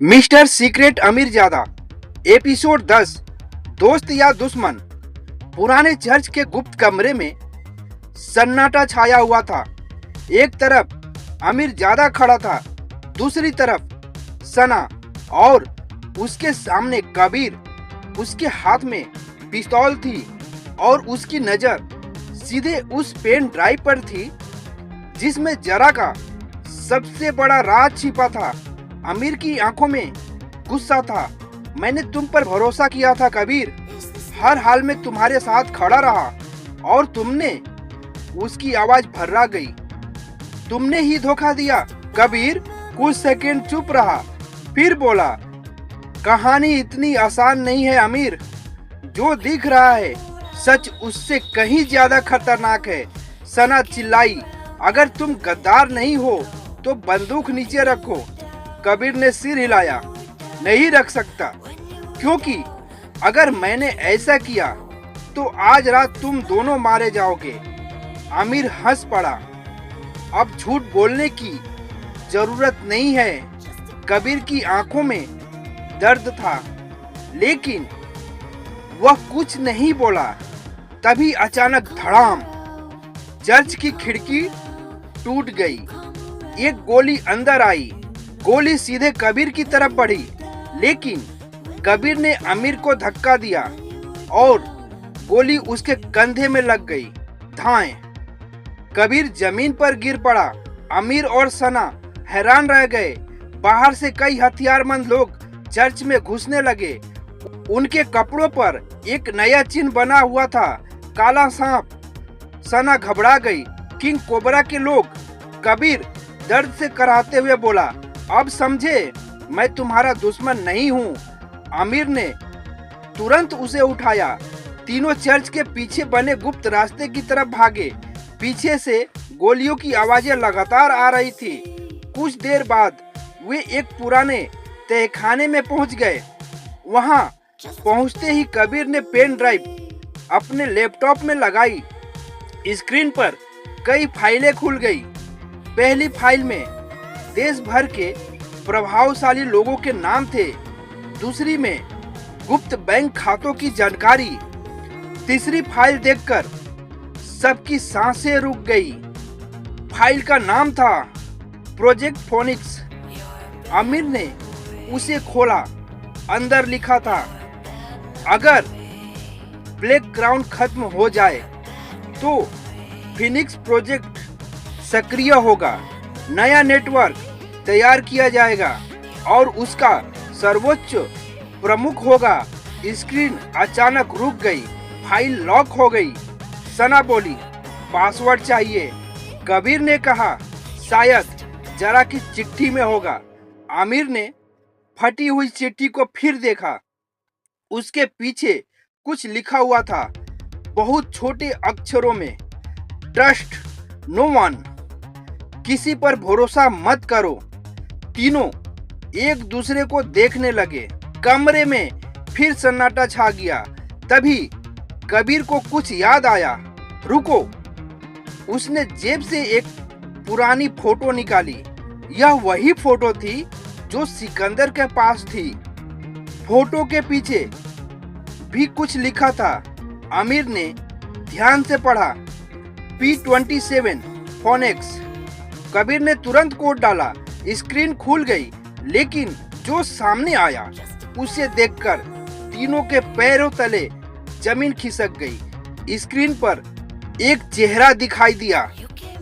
Mister secret अमीरजादा episode 10 दोस्त या दुश्मन। पुराने चर्च के गुप्त कमरे में सन्नाटा छाया हुआ था। एक तरफ अमीरजादा खड़ा था, दूसरी तरफ सना और उसके सामने कबीर। उसके हाथ में पिस्तौल थी और उसकी नजर सीधे उस पेन ड्राइव पर थी जिसमें जरा का सबसे बड़ा राज छिपा था। अमीर की आंखों में गुस्सा था। मैंने तुम पर भरोसा किया था कबीर, हर हाल में तुम्हारे साथ खड़ा रहा और तुमने। उसकी आवाज भर्रा गई। तुमने ही धोखा दिया। कबीर कुछ सेकंड चुप रहा, फिर बोला, कहानी इतनी आसान नहीं है अमीर। जो दिख रहा है सच उससे कहीं ज्यादा खतरनाक है। सना चिल्लाई, अगर तुम गद्दार नहीं हो तो बंदूक नीचे रखो। कबीर ने सिर हिलाया, नहीं रख सकता, क्योंकि अगर मैंने ऐसा किया तो आज रात तुम दोनों मारे जाओगे। आमिर हंस पड़ा। अब झूठ बोलने की जरूरत नहीं है। कबीर की आंखों में दर्द था, लेकिन वह कुछ नहीं बोला। तभी अचानक धड़ाम, चर्च की खिड़की टूट गई। एक गोली अंदर आई। गोली सीधे कबीर की तरफ बढ़ी, लेकिन कबीर ने अमीर को धक्का दिया और गोली उसके कंधे में लग गई। धाएं। कबीर जमीन पर गिर पड़ा। अमीर और सना हैरान रह गए। बाहर से कई हथियारबंद लोग चर्च में घुसने लगे। उनके कपड़ों पर एक नया चिन्ह बना हुआ था, काला सांप। सना घबरा गई। किंग कोबरा के लोग। कबीर दर्द से कराहते हुए बोला, अब समझे, मैं तुम्हारा दुश्मन नहीं हूँ। आमिर ने तुरंत उसे उठाया। तीनों चर्च के पीछे बने गुप्त रास्ते की तरफ भागे। पीछे से गोलियों की आवाजें लगातार आ रही थी। कुछ देर बाद वे एक पुराने तहखाने में पहुंच गए। वहां पहुंचते ही कबीर ने पेन ड्राइव अपने लैपटॉप में लगाई। स्क्रीन पर कई फाइलें खुल गई। पहली फाइल में देश भर के प्रभावशाली लोगों के नाम थे, दूसरी में गुप्त बैंक खातों की जानकारी। तीसरी फाइल देखकर सबकी सांसें रुक गई। फाइल का नाम था प्रोजेक्ट फोनिक्स। आमिर ने उसे खोला। अंदर लिखा था, अगर ब्लैक क्राउन खत्म हो जाए तो फिनिक्स प्रोजेक्ट सक्रिय होगा, नया नेटवर्क तैयार किया जाएगा और उसका सर्वोच्च प्रमुख होगा। स्क्रीन अचानक रुक गई। फाइल लॉक हो गई। सना बोली, पासवर्ड चाहिए। कबीर ने कहा, शायद जरा की चिट्ठी में होगा। आमिर ने फटी हुई चिट्ठी को फिर देखा। उसके पीछे कुछ लिखा हुआ था, बहुत छोटे अक्षरों में, ट्रस्ट नो वन, किसी पर भरोसा मत करो। तीनों एक दूसरे को देखने लगे। कमरे में फिर सन्नाटा छा गया। तभी कबीर को कुछ याद आया। रुको। उसने जेब से एक पुरानी फोटो निकाली। यह वही फोटो थी जो सिकंदर के पास थी। फोटो के पीछे भी कुछ लिखा था। आमिर ने ध्यान से पढ़ा, P27 फोनेक्स। कबीर ने तुरंत कोड डाला। स्क्रीन खुल गई, लेकिन जो सामने आया उसे देखकर तीनों के पैरों तले जमीन खिसक गई। स्क्रीन पर एक चेहरा दिखाई दिया।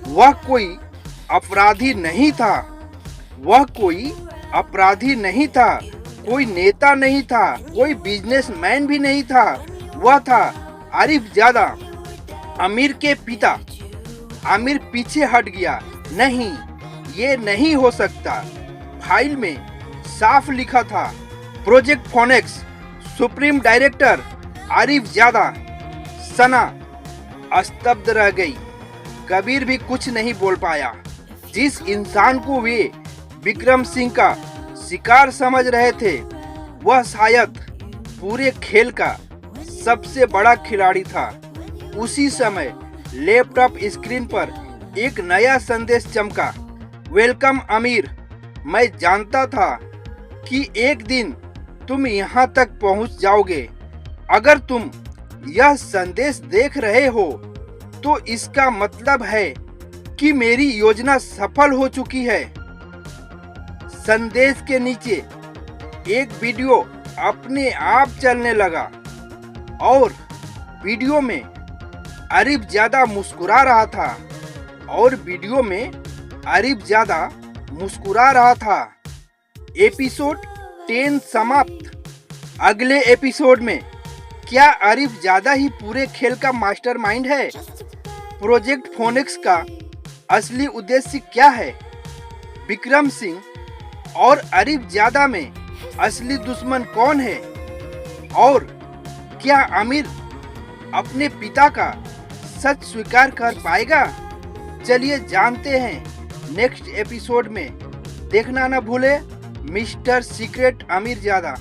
वह कोई अपराधी नहीं था। वह कोई अपराधी नहीं था, कोई नेता नहीं था, कोई बिजनेसमैन भी नहीं था। वह था आरिफजादा, आमिर के पिता। आमिर पीछे हट गया। नहीं, ये नहीं हो सकता। फाइल में साफ लिखा था, प्रोजेक्ट फोनेक्स सुप्रीम डायरेक्टर आरिफजादा। सना स्तब्ध रह गई। कबीर भी कुछ नहीं बोल पाया। जिस इंसान को वे विक्रम सिंह का शिकार समझ रहे थे, वह शायद पूरे खेल का सबसे बड़ा खिलाड़ी था। उसी समय लैपटॉप स्क्रीन पर एक नया संदेश चमका। वेलकम अमीर, मैं जानता था कि एक दिन तुम यहाँ तक पहुँच जाओगे। अगर तुम यह संदेश देख रहे हो तो इसका मतलब है कि मेरी योजना सफल हो चुकी है। संदेश के नीचे एक वीडियो अपने आप चलने लगा और वीडियो में आरिफ ज्यादा मुस्कुरा रहा था। एपिसोड 10 समाप्त। अगले एपिसोड में क्या आरिफ ज्यादा ही पूरे खेल का मास्टरमाइंड है? प्रोजेक्ट फोनिक्स का असली उद्देश्य क्या है? विक्रम सिंह और आरिफ ज्यादा में असली दुश्मन कौन है? और क्या आमिर अपने पिता का सच स्वीकार कर पाएगा? चलिए जानते हैं नेक्स्ट एपिसोड में। देखना न भूले मिस्टर सीक्रेट आमिर ज्यादा।